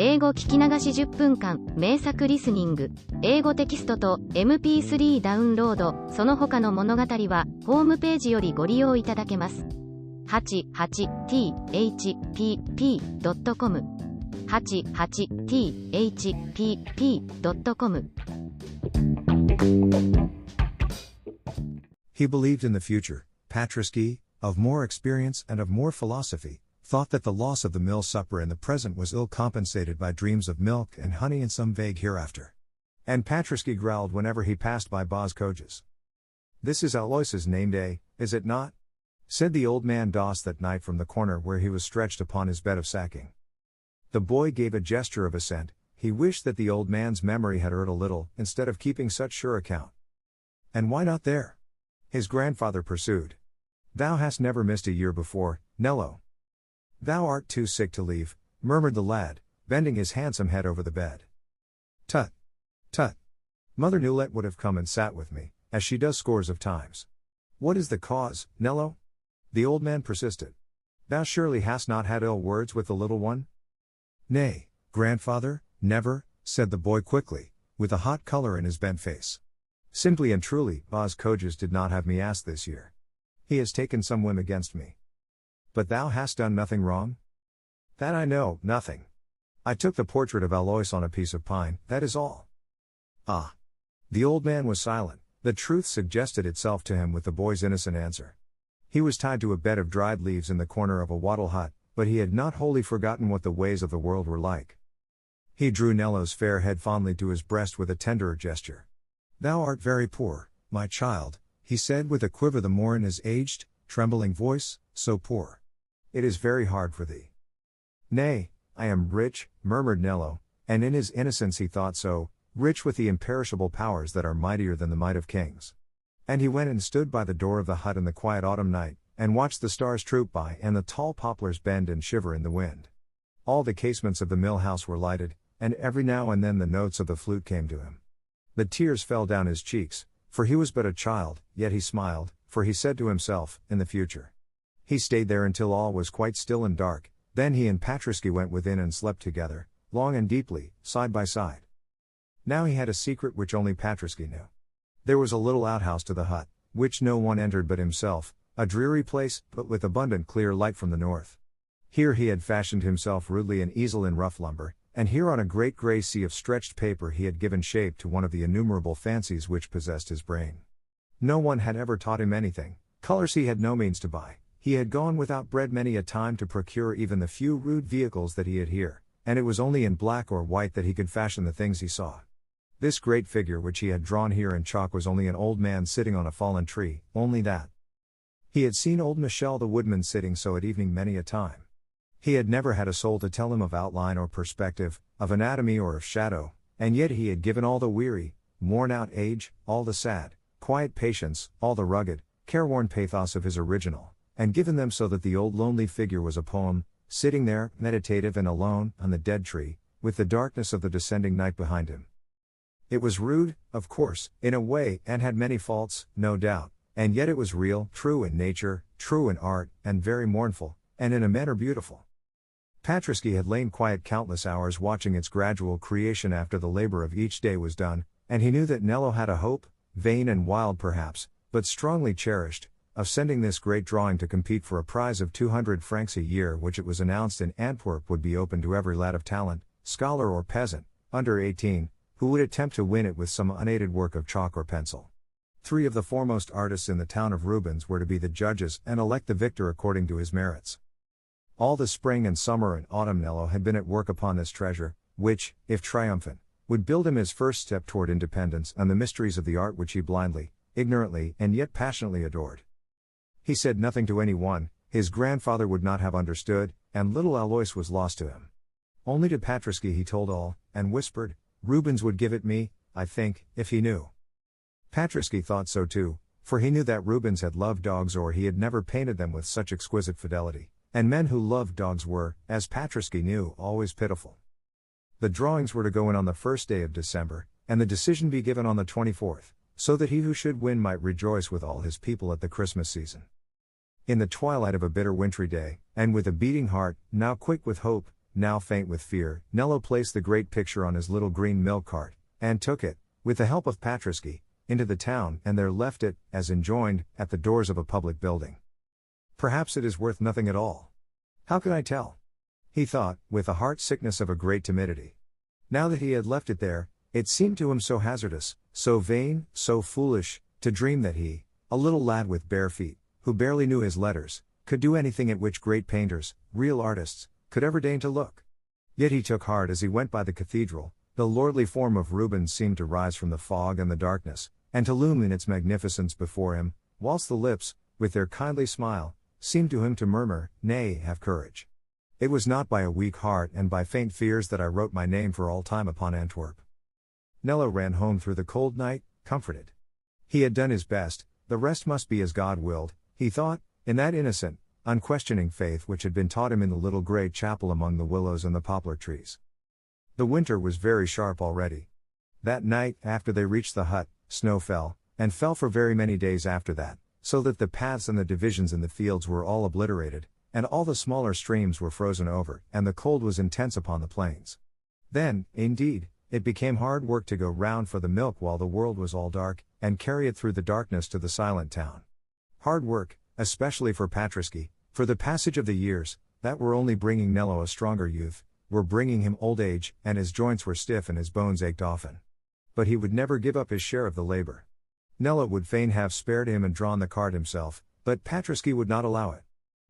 英語聞き流し10分間、名作リスニング、英語テキストと MP3 ダウンロード、その他の物語は、ホームページよりご利用いただけます。88thpp.com 88thpp.com He believed in the future. Patriski, of more experience and of more philosophy, thought that the loss of the mill supper in the present was ill compensated by dreams of milk and honey in some vague hereafter. And Patriski growled whenever he passed by Boz Coges. "This is Alois's name day, is it not?" said the old man Doss that night from the corner where he was stretched upon his bed of sacking. The boy gave a gesture of assent. He wished that the old man's memory had erred a little, instead of keeping such sure account. "And why not there?" his grandfather pursued. "Thou hast never missed a year before, Nello." "Thou art too sick to leave," murmured the lad, bending his handsome head over the bed. "Tut! Tut! Mother Newlette would have come and sat with me, as she does scores of times." "What is the cause, Nello?" the old man persisted. "Thou surely hast not had ill words with the little one?" "Nay, grandfather, never," said the boy quickly, with a hot color in his bent face. "Simply and truly, Boz Coges did not have me asked this year. He has taken some whim against me." "But thou hast done nothing wrong?" "That I know, nothing. I took the portrait of Alois on a piece of pine, that is all." "Ah!" The old man was silent. The truth suggested itself to him with the boy's innocent answer. He was tied to a bed of dried leaves in the corner of a wattle hut, but he had not wholly forgotten what the ways of the world were like. He drew Nello's fair head fondly to his breast with a tenderer gesture. "Thou art very poor, my child," he said with a quiver the more in his aged, trembling voice, "so poor. It is very hard for thee." "Nay, I am rich," murmured Nello, and in his innocence he thought so, rich with the imperishable powers that are mightier than the might of kings. And he went and stood by the door of the hut in the quiet autumn night, and watched the stars troop by and the tall poplars bend and shiver in the wind. All the casements of the mill house were lighted, and every now and then the notes of the flute came to him. The tears fell down his cheeks, for he was but a child, yet he smiled, for he said to himself, in the future. He stayed there until all was quite still and dark, then he and Patriski went within and slept together, long and deeply, side by side. Now he had a secret which only Patriski knew. There was a little outhouse to the hut, which no one entered but himself, a dreary place, but with abundant clear light from the north. Here he had fashioned himself rudely an easel in rough lumber, and here on a great grey sea of stretched paper he had given shape to one of the innumerable fancies which possessed his brain. No one had ever taught him anything, colors he had no means to buy, he had gone without bread many a time to procure even the few rude vehicles that he had here, and it was only in black or white that he could fashion the things he saw. This great figure which he had drawn here in chalk was only an old man sitting on a fallen tree, only that. He had seen old Michel the woodman sitting so at evening many a time. He had never had a soul to tell him of outline or perspective, of anatomy or of shadow, and yet he had given all the weary, worn-out age, all the sad, quiet patience, all the rugged, careworn pathos of his original, and given them so that the old lonely figure was a poem, sitting there, meditative and alone, on the dead tree, with the darkness of the descending night behind him. It was rude, of course, in a way, and had many faults, no doubt, and yet it was real, true in nature, true in art, and very mournful, and in a manner beautiful. Patriski had lain quiet countless hours watching its gradual creation after the labor of each day was done, and he knew that Nello had a hope, vain and wild perhaps, but strongly cherished, of sending this great drawing to compete for a prize of 200 francs a year which it was announced in Antwerp would be open to every lad of talent, scholar or peasant, under 18, who would attempt to win it with some unaided work of chalk or pencil. 3 of the foremost artists in the town of Rubens were to be the judges and elect the victor according to his merits. All the spring and summer and autumn Nello had been at work upon this treasure, which, if triumphant, would build him his first step toward independence and the mysteries of the art which he blindly, ignorantly and yet passionately adored. He said nothing to anyone, his grandfather would not have understood, and little Alois was lost to him. Only to Patriski he told all, and whispered, "Rubens would give it me, I think, if he knew." Patriski thought so too, for he knew that Rubens had loved dogs or he had never painted them with such exquisite fidelity, and men who loved dogs were, as Patriski knew, always pitiful. The drawings were to go in on the first day of December, and the decision be given on the 24th, so that he who should win might rejoice with all his people at the Christmas season. In the twilight of a bitter wintry day, and with a beating heart, now quick with hope, now faint with fear, Nello placed the great picture on his little green milk cart, and took it, with the help of Patraschi, into the town, and there left it, as enjoined, at the doors of a public building. Perhaps it is worth nothing at all. How can I tell? He thought, with the heart sickness of a great timidity. Now that he had left it there, it seemed to him so hazardous, so vain, so foolish, to dream that he, a little lad with bare feet, who barely knew his letters, could do anything at which great painters, real artists, could ever deign to look. Yet he took heart as he went by the cathedral. The lordly form of Rubens seemed to rise from the fog and the darkness, and to loom in its magnificence before him, whilst the lips, with their kindly smile, seemed to him to murmur, "Nay, have courage. It was not by a weak heart and by faint fears that I wrote my name for all time upon Antwerp." Nello ran home through the cold night, comforted. He had done his best, the rest must be as God willed, he thought, in that innocent, unquestioning faith which had been taught him in the little grey chapel among the willows and the poplar trees. The winter was very sharp already. That night, after they reached the hut, snow fell, and fell for very many days after that, so that the paths and the divisions in the fields were all obliterated, and all the smaller streams were frozen over, and the cold was intense upon the plains. Then, indeed, it became hard work to go round for the milk while the world was all dark, and carry it through the darkness to the silent town. Hard work, especially for Patraschi, for the passage of the years, that were only bringing Nello a stronger youth, were bringing him old age, and his joints were stiff and his bones ached often. But he would never give up his share of the labor. Nello would fain have spared him and drawn the cart himself, but Patraschi would not allow it.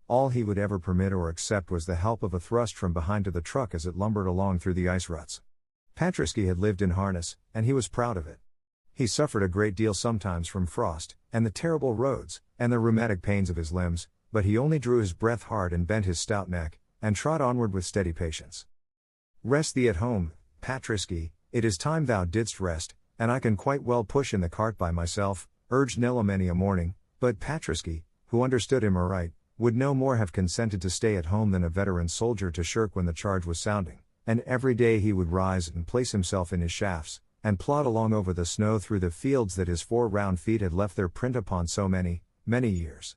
All he would ever permit or accept was the help of a thrust from behind to the truck as it lumbered along through the ice ruts. Patraschi had lived in harness, and he was proud of it. He suffered a great deal sometimes from frost, and the terrible roads, and the rheumatic pains of his limbs, but he only drew his breath hard and bent his stout neck, and trod onward with steady patience. "Rest thee at home, Patraschi, it is time thou didst rest, and I can quite well push in the cart by myself," urged Nello many a morning, but Patraschi, who understood him aright, would no more have consented to stay at home than a veteran soldier to shirk when the charge was sounding, and every day he would rise and place himself in his shafts, and plod along over the snow through the fields that his 4 round feet had left their print upon so many, many years.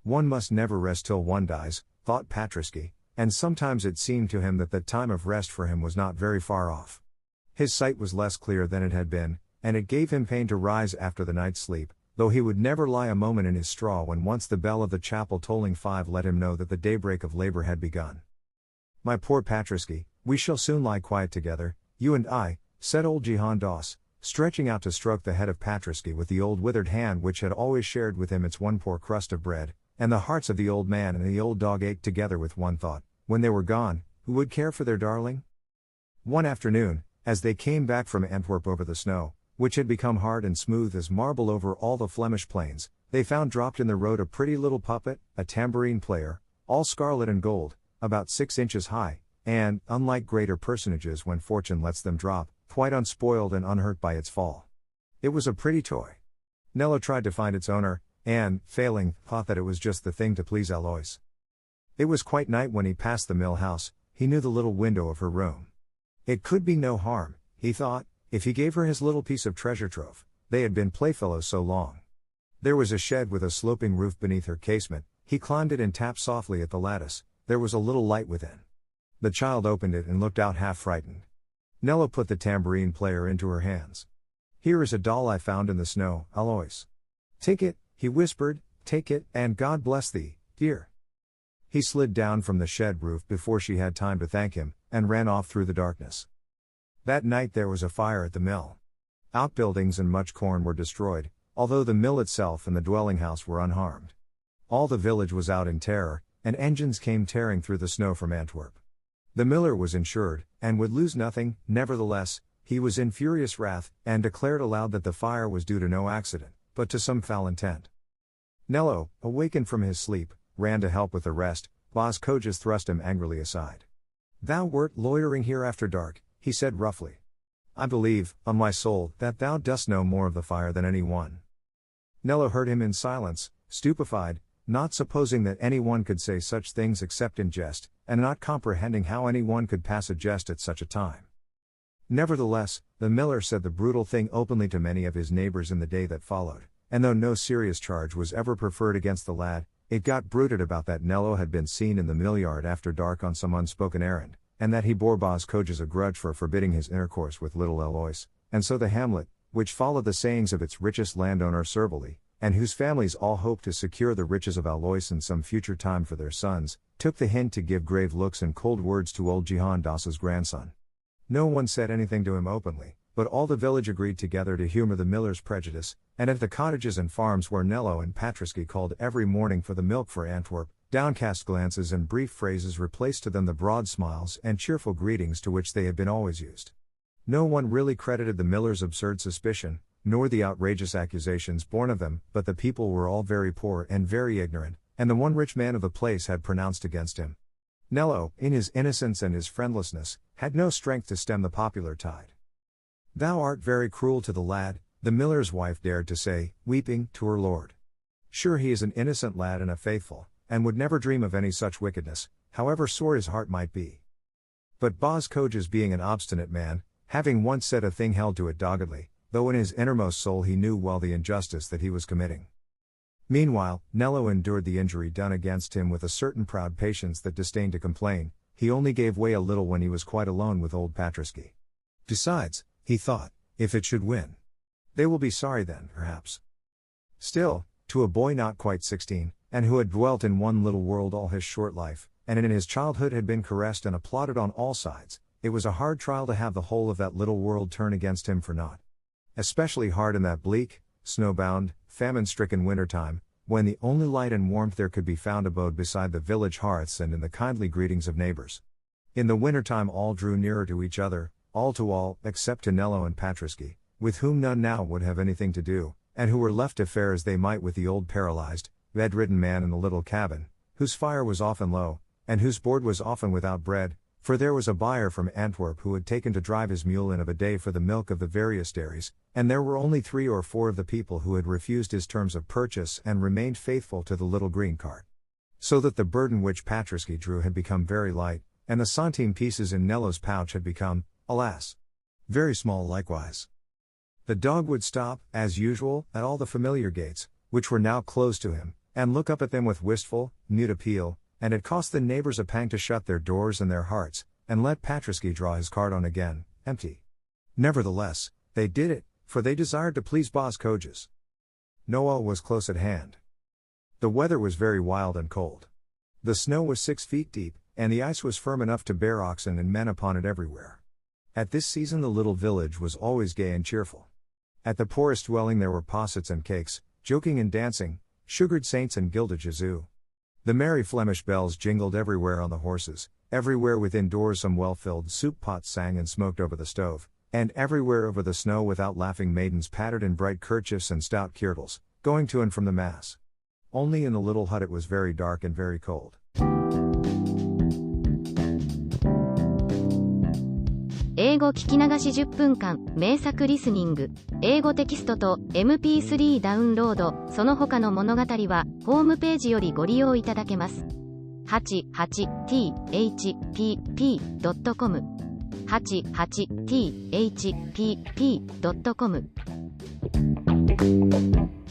One must never rest till one dies, thought Patraschi, and sometimes it seemed to him that the time of rest for him was not very far off. His sight was less clear than it had been, and it gave him pain to rise after the night's sleep, though he would never lie a moment in his straw when once the bell of the chapel tolling 5 let him know that the daybreak of labor had begun. "My poor Patraschi, we shall soon lie quiet together, you and I," said old Jehan Doss, stretching out to stroke the head of Patraschi with the old withered hand which had always shared with him its one poor crust of bread, and the hearts of the old man and the old dog ached together with one thought: when they were gone, who would care for their darling? One afternoon, as they came back from Antwerp over the snow, which had become hard and smooth as marble over all the Flemish plains, they found dropped in the road a pretty little puppet, a tambourine player, all scarlet and gold, about 6 inches high, and, unlike greater personages when fortune lets them drop, quite unspoiled and unhurt by its fall. It was a pretty toy. Nello tried to find its owner, and, failing, thought that it was just the thing to please Alois. It was quite night when he passed the mill house. He knew the little window of her room. It could be no harm, he thought, if he gave her his little piece of treasure trove. They had been playfellows so long. There was a shed with a sloping roof beneath her casement. He climbed it and tapped softly at the lattice. There was a little light within. The child opened it and looked out half frightened. Nello put the tambourine player into her hands. "Here is a doll I found in the snow, Alois. Take it," he whispered, "take it, and God bless thee, dear." He slid down from the shed roof before she had time to thank him, and ran off through the darkness. That night there was a fire at the mill. Outbuildings and much corn were destroyed, although the mill itself and the dwelling house were unharmed. All the village was out in terror, and engines came tearing through the snow from Antwerp. The miller was insured, and would lose nothing. Nevertheless, he was in furious wrath, and declared aloud that the fire was due to no accident, but to some foul intent. Nello, awakened from his sleep, ran to help with the rest. Bas Coges thrust him angrily aside. "Thou wert loitering here after dark," he said roughly. "I believe, on my soul, that thou dost know more of the fire than any one." Nello heard him in silence, stupefied, not supposing that any one could say such things except in jest, and not comprehending how any one could pass a jest at such a time. Nevertheless, the miller said the brutal thing openly to many of his neighbors in the day that followed, and though no serious charge was ever preferred against the lad, It got bruited about that Nello had been seen in the mill yard after dark on some unspoken errand, and that he bore Boz Coges a grudge for forbidding his intercourse with little Eloise, and so the hamlet, which followed the sayings of its richest landowner Servally, and whose families all hoped to secure the riches of Alois in some future time for their sons, took the hint to give grave looks and cold words to old Jihan Das's grandson. No one said anything to him openly, but all the village agreed together to humor the miller's prejudice, and at the cottages and farms where Nello and Patriski called every morning for the milk for Antwerp, downcast glances and brief phrases replaced to them the broad smiles and cheerful greetings to which they had been always used. No one really credited the miller's absurd suspicion, nor the outrageous accusations born of them, but the people were all very poor and very ignorant, and the one rich man of the place had pronounced against him. Nello, in his innocence and his friendlessness, had no strength to stem the popular tide. "Thou art very cruel to the lad," the miller's wife dared to say, weeping, to her lord. "Sure he is an innocent lad and a faithful, and would never dream of any such wickedness, however sore his heart might be." But Boz Coges, being an obstinate man, having once said a thing, held to it doggedly, though in his innermost soul he knew well the injustice that he was committing. Meanwhile, Nello endured the injury done against him with a certain proud patience that disdained to complain. He only gave way a little when he was quite alone with old Patriski. Besides, he thought, if it should win, they will be sorry then, perhaps. Still, to a boy not quite 16, and who had dwelt in one little world all his short life, and in his childhood had been caressed and applauded on all sides, it was a hard trial to have the whole of that little world turn against him for naught. Especially hard in that bleak, snowbound, famine-stricken winter-time, when the only light and warmth there could be found abode beside the village hearths and in the kindly greetings of neighbors. In the winter-time all drew nearer to each other, all to all, except to Nello and Patriski, with whom none now would have anything to do, and who were left to fare as they might with the old paralyzed, bedridden man in the little cabin, whose fire was often low, and whose board was often without bread, for there was a buyer from Antwerp who had taken to drive his mule in of a day for the milk of the various dairies, and there were only 3 or 4 of the people who had refused his terms of purchase and remained faithful to the little green cart. So that the burden which Patriski drew had become very light, and the centime pieces in Nello's pouch had become, alas, very small likewise. The dog would stop, as usual, at all the familiar gates, which were now closed to him, and look up at them with wistful, mute appeal, and it cost the neighbors a pang to shut their doors and their hearts, and let Patriski draw his cart on again, empty. Nevertheless, they did it, for they desired to please Boz Coges. Noel was close at hand. The weather was very wild and cold. The snow was 6 feet deep, and the ice was firm enough to bear oxen and men upon it everywhere. At this season the little village was always gay and cheerful. At the poorest dwelling there were possets and cakes, joking and dancing, sugared saints and gilded Jesu. The merry Flemish bells jingled everywhere on the horses, everywhere within doors some well-filled soup pots sang and smoked over the stove, and everywhere over the snow without laughing maidens pattered in bright kerchiefs and stout kirtles, going to and from the mass. Only in the little hut it was very dark and very cold. 英語聞き流し10分間、名作リスニング、英語テキストと MP3 ダウンロード、その他の物語は、ホームページよりご利用いただけます。88thpp.com 88thpp.com